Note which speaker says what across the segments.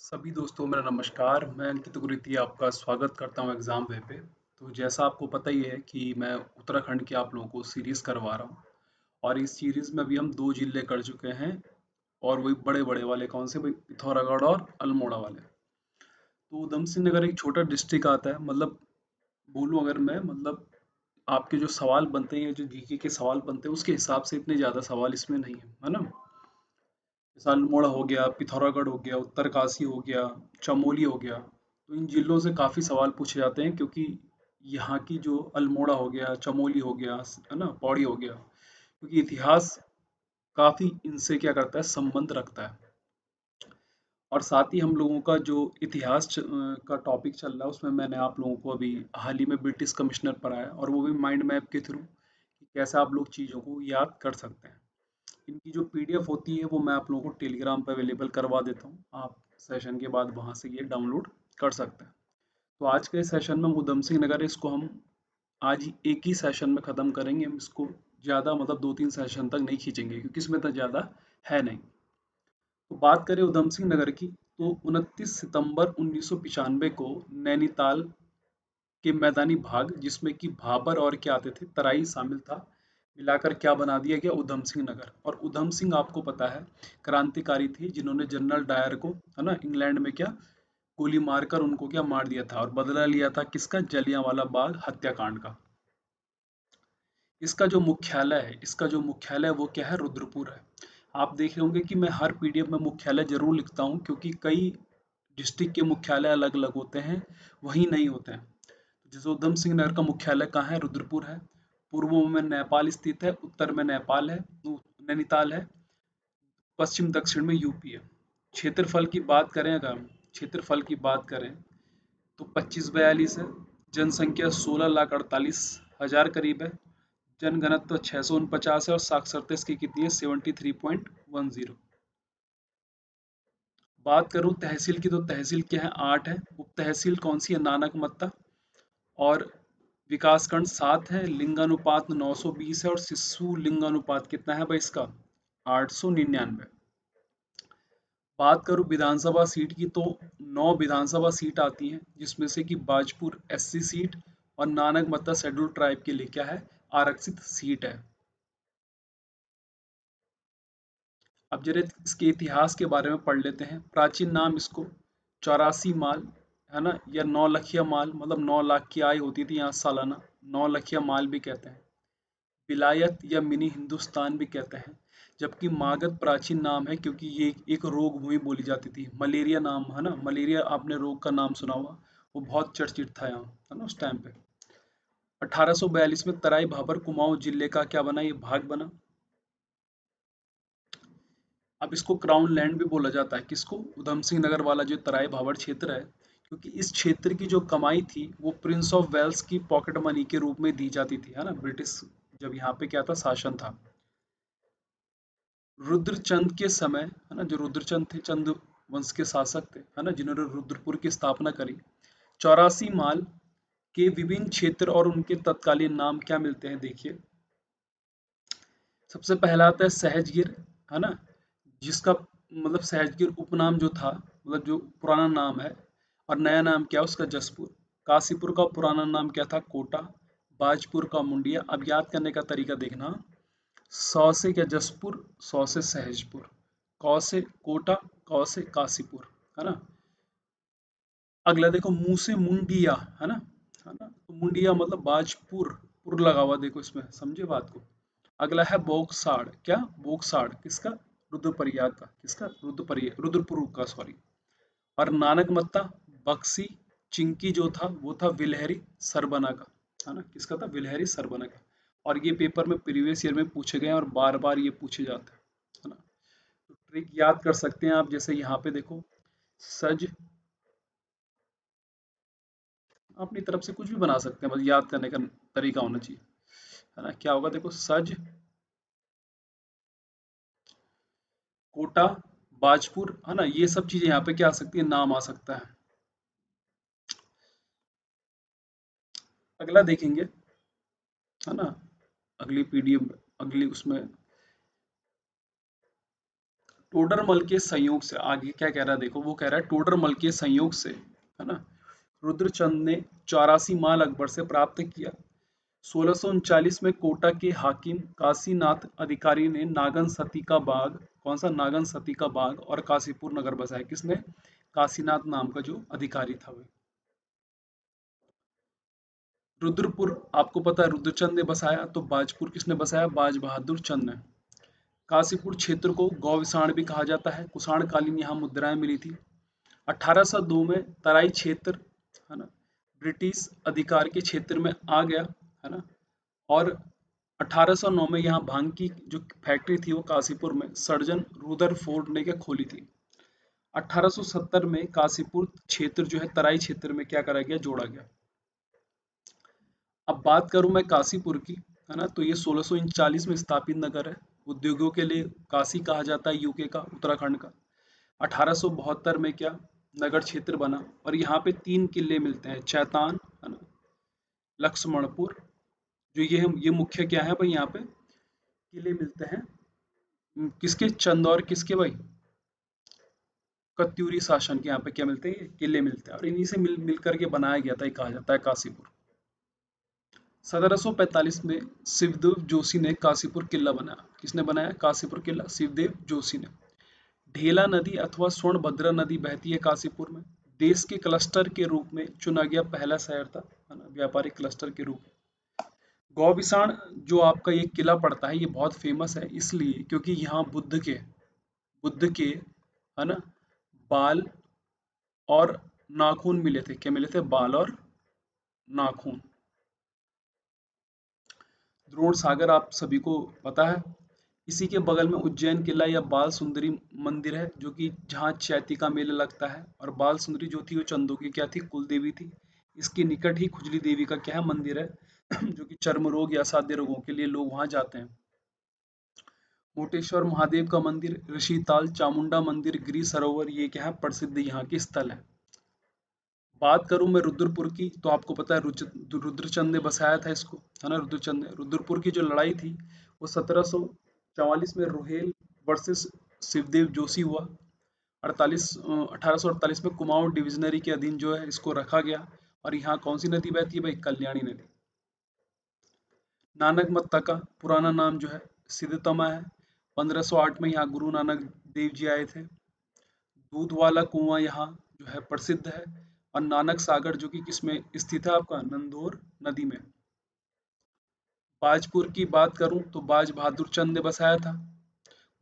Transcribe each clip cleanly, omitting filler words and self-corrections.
Speaker 1: सभी दोस्तों मेरा नमस्कार। मैं अंकित गुरुती आपका स्वागत करता हूं एग्ज़ाम वे पे। तो जैसा आपको पता ही है कि मैं उत्तराखंड की आप लोगों को सीरीज़ करवा रहा हूं और इस सीरीज़ में अभी हम 2 ज़िले कर चुके हैं और वही बड़े-बड़े वाले कौन से भाई पिथौरागढ़ और अल्मोड़ा वाले। तो उधम सिंह नगर एक छोटा डिस्ट्रिक्ट आता है मतलब बोलूँ अगर मैं मतलब आपके जो सवाल बनते हैं जो जीके के सवाल बनते हैं उसके हिसाब से इतने ज़्यादा सवाल इसमें नहीं है ना? जैसे अल्मोड़ा हो गया, पिथौरागढ़ हो गया, उत्तरकाशी हो गया, चमोली हो गया। तो इन जिलों से काफ़ी सवाल पूछे जाते हैं क्योंकि यहाँ की जो अल्मोड़ा हो गया, चमोली हो गया, है ना, पौड़ी हो गया, क्योंकि इतिहास काफ़ी इनसे क्या करता है, संबंध रखता है। और साथ ही हम लोगों का जो इतिहास का टॉपिक चल रहा है उसमें मैंने आप लोगों को अभी हाल ही में ब्रिटिश कमिश्नर पढ़ाया और वो भी माइंड मैप के थ्रू कि कैसे आप लोग चीज़ों को याद कर सकते हैं। इनकी जो पीडीएफ होती है वो मैं आप लोगों को टेलीग्राम पर अवेलेबल करवा देता हूँ। आप सेशन के बाद वहाँ से ये डाउनलोड कर सकते हैं। तो आज के सेशन में उधम सिंह नगर इसको हम आज एक ही सेशन में ख़त्म करेंगे। हम इसको ज़्यादा मतलब 2-3 सेशन तक नहीं खींचेंगे क्योंकि इसमें तो ज़्यादा है नहीं। तो बात करें उधम सिंह नगर की तो 29 सितंबर 1995 को नैनीताल के मैदानी भाग जिसमें कि भाबर और क्या आते थे तराई शामिल था, मिलाकर क्या बना दिया गया उधम सिंह नगर। और उधम सिंह आपको पता है क्रांतिकारी थे जिन्होंने जनरल डायर को है ना इंग्लैंड में क्या गोली मारकर उनको क्या मार दिया था और बदला लिया था किसका, जलियांवाला बाग हत्याकांड का। इसका जो मुख्यालय है वो क्या है, रुद्रपुर है। आप देख रहे होंगे कि मैं हर पीडीएफ में मुख्यालय जरूर लिखता हूँ क्योंकि कई डिस्ट्रिक्ट के मुख्यालय अलग अलग होते हैं, वही नहीं होते हैं। जैसे उधम सिंह नगर का मुख्यालय कहाँ है, रुद्रपुर है। पूर्व में नेपाल स्थित है, उत्तर में नेपाल है, नैनीताल है, पश्चिम दक्षिण में यूपी है। क्षेत्रफल की बात करें अगर हम क्षेत्रफल की बात करें तो 2542 है। जनसंख्या 16,48,000 करीब है। जनघनत्व 649 है और साक्षरता इसकी कितनी है, 73.10। बात करूं तहसील की तो तहसील क्या है, 8 है। उप तहसील कौन सी है, नानक मत्ता। और विकासखंड 7 है। लिंगानुपात 920 है और शिशु लिंगानुपात कितना है भाई इसका, 899। बात करूं विधानसभा सीट की तो 9 विधानसभा सीट आती हैं जिसमें से कि बाजपुर एससी सीट और नानक मत्ता शेड्यूल ट्राइब के लिए क्या है, आरक्षित सीट है। अब जरा इसके इतिहास के बारे में पढ़ लेते हैं। प्राचीन नाम इसको 84 माल है ना, या 9 लखिया माल, मतलब 9 लाख की आय होती थी यहाँ सालाना, 9 लखिया माल भी कहते हैं। विलायत या मिनी हिंदुस्तान भी कहते हैं। जबकि मागध प्राचीन नाम है क्योंकि ये एक रोग भूमि बोली जाती थी। मलेरिया नाम है ना, मलेरिया आपने रोग का नाम सुना होगा, वो बहुत चर्चित था यहाँ है ना उस टाइम पे। 1842 में तराई भाबर कुमाऊं जिले का क्या बना, ये भाग बना। अब इसको क्राउन लैंड भी बोला जाता है, किसको, उधम सिंह नगर वाला जो तराई भाबर क्षेत्र है, क्योंकि इस क्षेत्र की जो कमाई थी वो प्रिंस ऑफ वेल्स की पॉकेट मनी के रूप में दी जाती थी, है ना, ब्रिटिश जब यहाँ पे क्या था, शासन था। रुद्रचंद के समय है ना, जो रुद्रचंद थे चंद वंश के शासक थे है ना, जिन्होंने रुद्रपुर की स्थापना करी। 84 माल के विभिन्न क्षेत्र और उनके तत्कालीन नाम क्या मिलते हैं, देखिए। सबसे पहला आता है सहजगिर, है ना, जिसका मतलब सहजगिर उपनाम जो था, मतलब जो पुराना नाम है, और नया नाम क्या है उसका, जसपुर। काशीपुर का पुराना नाम क्या था, कोटा। बाजपुर का मुंडिया। अब याद करने का तरीका देखना, 100 से क्या जसपुर, 100 से सहजपुर, कौ से कोटा, कौ से काशीपुर, है ना। अगला देखो मुंह से मुंडिया, है ना, तो मुंडिया मतलब बाजपुर, पुर लगा हुआ देखो इसमें, समझे बात को। अगला है बोगसाड़, क्या, बोगसाड़ किसका, रुद्रप्रयाग का, किसका, रुद्रप्रयाग, रुद्रपुर का, सॉरी। और नानक मत्ता, बक्सी, चिंकी जो था वो था विलहरी सरबना का, है ना, किसका था, विलहरी सरबना का। और ये पेपर में प्रीवियस ईयर में पूछे गए हैं और बार बार ये पूछे जाते हैं, है ना। तो ट्रिक याद कर सकते हैं आप, जैसे यहाँ पे देखो, सज, अपनी तरफ से कुछ भी बना सकते हैं, बस याद करने का तरीका होना चाहिए, है ना। क्या होगा, देखो, सज, कोटा, बाजपुर, है ना, ये सब चीजें यहाँ पे क्या आ सकती है, नाम आ सकता है। अगला देखेंगे, है ना, अगली पीडीएफ, अगली उसमें टोडरमल के संयोग से, आगे क्या कह रहा है देखो, वो कह रहा है टोडरमल के संयोग से, है ना, रुद्रचंद ने 84 माल अकबर से प्राप्त किया। 1639 में कोटा के हाकिम काशीनाथ अधिकारी ने नागन सती का बाग, कौन सा, नागन सती का बाग और काशीपुर नगर बसाया। किसने? काशीनाथ नाम का जो अधिकारी था वह। रुद्रपुर आपको पता है रुद्रचंद ने बसाया, तो बाजपुर किसने बसाया? बाज बहादुर चंद ने। काशीपुर क्षेत्र को गौविसाण भी कहा जाता है। कुषाण कालीन यहाँ मुद्राएं मिली थी। 1802 में तराई क्षेत्र, है ना, ब्रिटिश अधिकार के क्षेत्र में आ गया, है ना, और 1809 में यहाँ भांग की जो फैक्ट्री थी वो काशीपुर में सर्जन रुदरफोर्ड ने क्या खोली थी। 1870 में काशीपुर क्षेत्र जो है तराई क्षेत्र में क्या करा गया? जोड़ा गया। अब बात करूं मैं काशीपुर की, है ना, तो ये 1639 में स्थापित नगर है। उद्योगों के लिए काशी कहा जाता है यूके का, उत्तराखंड का। 1872 में क्या नगर क्षेत्र बना, और यहाँ पे 3 किले मिलते हैं, चैतान, है ना, लक्ष्मणपुर, जो ये मुख्य क्या है भाई, यहाँ पे किले मिलते हैं। किसके? चंद और किसके भाई? कत्यूरी शासन के यहाँ पे क्या मिलते हैं? किले मिलते हैं, और इन्हीं से मिल करके बनाया गया था, ये कहा जाता है काशीपुर। 1745 में शिवदेव जोशी ने काशीपुर किला बनाया। किसने बनाया काशीपुर किला? शिवदेव जोशी ने। ढेला नदी अथवा सोनभद्रा नदी बहती है काशीपुर में। देश के क्लस्टर के रूप में चुना गया पहला शहर था, है ना, व्यापारिक क्लस्टर के रूप में। गौविसाण जो आपका ये किला पड़ता है, ये बहुत फेमस है इसलिए क्योंकि यहाँ बुद्ध के, है ना, बाल और नाखून मिले थे। क्या मिले थे? बाल और नाखून। द्रोण सागर आप सभी को पता है। इसी के बगल में उज्जैन किला या बाल सुंदरी मंदिर है, जो कि जहाँ चैती का मेला लगता है, और बाल सुंदरी जो थी वो चंदो की क्या थी? कुल देवी थी। इसके निकट ही खुजली देवी का क्या है? मंदिर है, जो कि चर्म रोग या असाध्य रोगों के लिए लोग वहां जाते हैं। मोटेश्वर महादेव का मंदिर, ऋषिताल चामुंडा मंदिर, गिरी सरोवर, ये क्या है? प्रसिद्ध यहाँ के स्थल है। बात करूं मैं रुद्रपुर की, तो आपको पता है रुद्रचंद ने बसाया था इसको, है ना, रुद्रचंद ने। रुद्रपुर की जो लड़ाई थी वो 1744 में रोहेल वर्सेस शिवदेव जोशी हुआ। 1848 में कुमाऊं डिविजनरी के अधीन जो है इसको रखा गया। और यहाँ कौन सी नदी बहती है भाई? कल्याणी नदी। नानक मत्ता का पुराना नाम जो है सिद्धतमा है। 1508 में यहाँ गुरु नानक देव जी आए थे। दूध वाला कुआं यहाँ जो है प्रसिद्ध है। और नानक सागर जो कि किसमें स्थित है? आपका नंदोर नदी में। बाजपुर की बात करूं तो बाज बहादुर चंद ने बसाया था।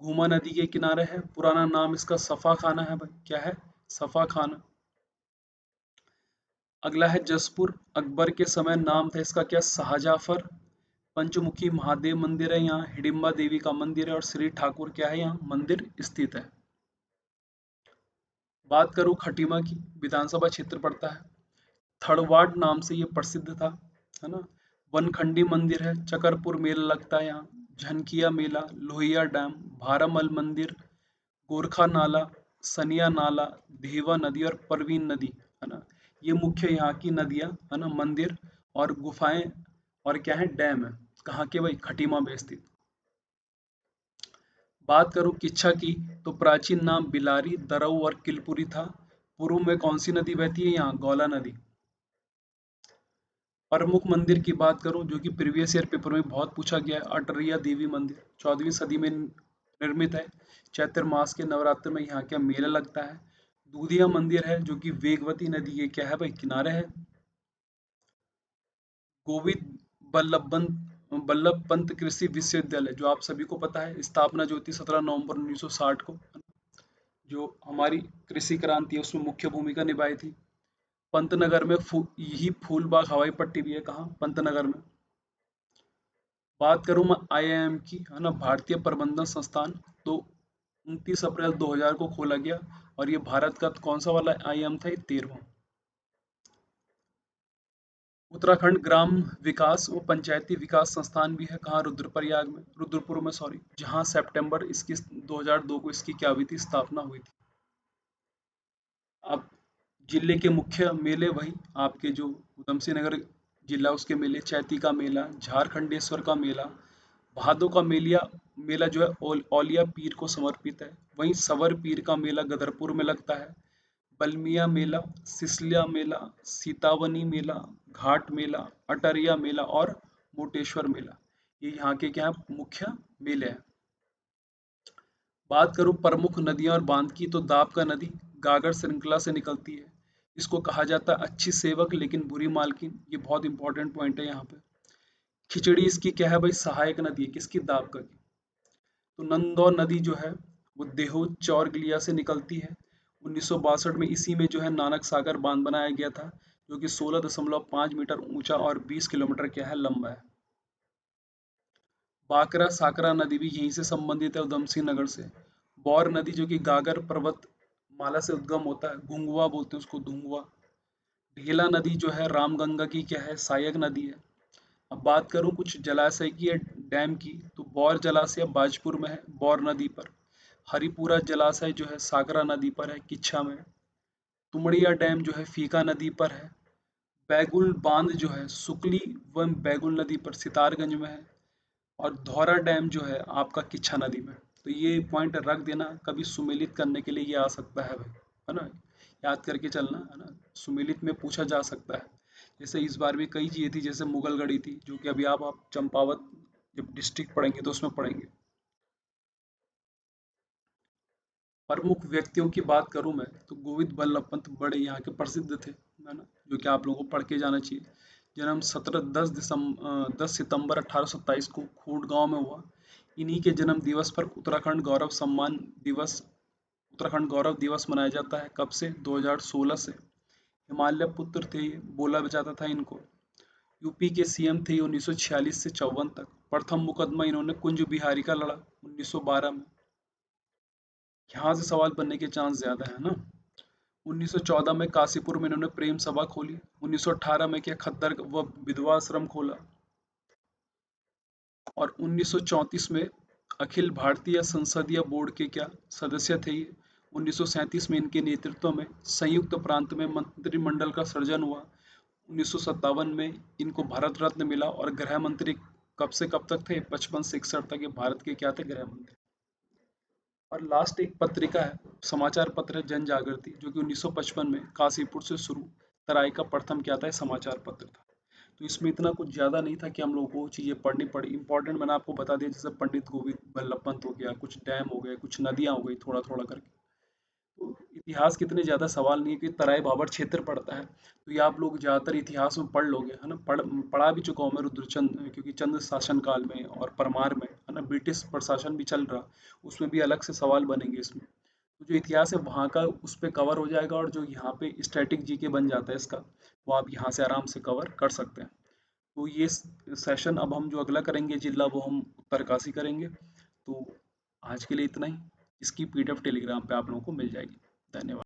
Speaker 1: घूमा नदी के किनारे है। पुराना नाम इसका सफा खाना है भाई। क्या है? सफा खाना। अगला है जसपुर। अकबर के समय नाम था इसका क्या? शाहजाफर। पंचमुखी महादेव मंदिर है यहाँ। हिडिंबा देवी का मंदिर है, और श्री ठाकुर क्या है यहाँ मंदिर स्थित है। बात करूं खटीमा की, विधानसभा क्षेत्र पड़ता है। थड़वाड़ नाम से ये प्रसिद्ध था, है ना। वनखंडी मंदिर है। चकरपुर मेला लगता है यहाँ। झनकिया मेला, लोहिया डैम, भारमल मंदिर, गोरखा नाला, सनिया नाला, देवा नदी और परवीन नदी, है ना, ये मुख्य यहाँ की नदियां, है ना, मंदिर और गुफाएं और क्या है? डैम है। कहाँ के भाई? खटीमा में स्थित। बात करूं किच्छा की, तो प्राचीन नाम बिलारी, दरऊ और किलपुरी था। पूर्व में कौन सी नदी बहती है यहाँ? गौला नदी। प्रमुख मंदिर की बात करूं जो कि प्रीवियस ईयर पेपर में बहुत पूछा गया है, अटरिया देवी मंदिर 14वीं सदी में निर्मित है। चैत्र मास के नवरात्र में यहाँ क्या मेला लगता है। दूधिया मंदिर है जो कि वेगवती नदी के क्या है भाई? किनारे है। गोविंद बल्लभ पंत कृषि विश्वविद्यालय जो आप सभी को पता है, स्थापना जो थी 17 नवंबर 1960 को, जो हमारी कृषि क्रांति है उसमें मुख्य भूमिका निभाई थी। पंतनगर में यही फूलबाग हवाई पट्टी भी है। कहाँ? पंतनगर में। बात करूं मैं आईआईएम की, है ना, भारतीय प्रबंधन संस्थान, तो 29 अप्रैल 2000 को खोला गया, और ये भारत का कौन सा वाला आईआईएम था? ये 13वां। उत्तराखंड ग्राम विकास व पंचायती विकास संस्थान भी है। कहाँ? रुद्रप्रयाग में, रुद्रपुर में सॉरी, जहाँ सितंबर इसकी 2002 को इसकी क्या हुई थी? स्थापना हुई थी। अब जिले के मुख्य मेले वही आपके जो उधमसिंह नगर जिला, उसके मेले, चैती का मेला, झारखंडेश्वर का मेला, भादों का मेला जो है औलिया पीर को समर्पित है। वहीं सवर पीर का मेला गदरपुर में लगता है। बलमिया मेला, सिसलिया मेला, सीतावनी मेला, घाट मेला, अटरिया मेला और मोटेश्वर मेला, ये यहाँ के क्या है, मुख्य मेले हैं। बात करूं प्रमुख नदियां और बांध की, तो दाबका नदी गागर श्रृंखला से निकलती है। इसको कहा जाता है अच्छी सेवक लेकिन बुरी मालकिन, ये बहुत इंपॉर्टेंट पॉइंट है यहाँ पे। खिचड़ी इसकी क्या है भाई, सहायक नदी है, किसकी, दाबका की। तो नंदौर नदी जो है वो देहोत चौरगिलिया से निकलती है। 1962 में इसी में जो है नानक सागर बांध बनाया गया था, जो कि 16.5 मीटर ऊंचा और 20 किलोमीटर क्या है, लंबा है। बाकरा साकरा नदी भी यहीं से संबंधित है, उधम सिंह नगर से। बौर नदी जो कि गागर पर्वत माला से उद्गम होता है, घुंगवा बोलते हैं उसको, धुंगवा। ढेला नदी जो है रामगंगा की क्या है, सहायक नदी है। अब बात करूं कुछ जलाशय की या डैम की, तो बौर जलाशय बाजपुर में है, बौर नदी पर। हरिपुरा जलाशय जो है सागरा नदी पर है, किच्छा में। तुमड़िया डैम जो है फीका नदी पर है। बैगुल बांध जो है सुकली व बैगुल नदी पर सितारगंज में है। और धौरा डैम जो है आपका किच्छा नदी में। तो ये पॉइंट रख देना, कभी सुमेलित करने के लिए ये आ सकता है भाई, है ना, याद करके चलना, है ना, सुमेलित में पूछा जा सकता है। जैसे इस बार भी कई चीजें थी, जैसे मुगलगढ़ी थी, जो कि अभी आप चंपावत जब डिस्ट्रिक्ट पढ़ेंगे तो उसमें पढ़ेंगे। प्रमुख व्यक्तियों की बात करूं मैं, तो गोविंद बल्लभ पंत बड़े यहाँ के प्रसिद्ध थे, है ना, जो कि आप लोगों को पढ़ के जाना चाहिए। जन्म 10 सितंबर 1827 को खूट गांव में हुआ। इन्हीं के जन्म दिवस पर उत्तराखंड गौरव दिवस मनाया जाता है। कब से, 2016 से। हिमालय पुत्र थे ये, बोला भी जाता था इनको। यूपी के सीएम थे 1946 से 54 तक। प्रथम मुकदमा इन्होंने कुंज बिहारी का लड़ा 1912 में। यहाँ से सवाल बनने के चांस ज्यादा है ना। 1914 में काशीपुर में इन्होंने प्रेम सभा खोली। 1918 में क्या खद्दर व विधवा आश्रम खोला। और 1934 में अखिल भारतीय संसदीय बोर्ड के क्या सदस्य थे ये। 1937 में इनके नेतृत्व में संयुक्त प्रांत में मंत्रिमंडल का सृजन हुआ। 1957 में इनको भारत रत्न मिला। और गृह मंत्री कब से कब तक थे, 55 से 61 तक ये भारत के क्या थे, गृह मंत्री। और लास्ट एक पत्रिका है, समाचार पत्र है, जन जागृति, जो कि 1955 में काशीपुर से शुरू तराई का प्रथम क्या था, समाचार पत्र था। तो इसमें इतना कुछ ज़्यादा नहीं था कि हम लोगों को चीज़ें पढ़नी पड़ी। इंपॉर्टेंट मैंने आपको बता दिया, जैसे पंडित गोविंद बल्लभ पंत हो गया, कुछ डैम हो गए, कुछ नदियाँ हो गई, थोड़ा थोड़ा करके। तो इतिहास के इतने ज़्यादा सवाल नहीं है, कि तराई बाबर क्षेत्र पड़ता है, तो ये आप लोग ज़्यादातर इतिहास में पढ़ लोगे, है ना। पढ़ा भी चुका हूँ मैं रुद्रचंद, क्योंकि चंद्र शासन काल में और परमार में, है ना, ब्रिटिश प्रशासन भी चल रहा, उसमें भी अलग से सवाल बनेंगे इसमें। तो जो इतिहास है वहाँ का उस पर कवर हो जाएगा, और जो यहाँ पे स्टैटिक जीके बन जाता है इसका, वो आप यहाँ से आराम से कवर कर सकते हैं। तो ये सेशन अब हम जो अगला करेंगे जिला, वो हम उत्तरकाशी करेंगे। तो आज के लिए इतना ही। इसकी पीडीएफ टेलीग्राम पे आप लोगों को मिल जाएगी। धन्यवाद।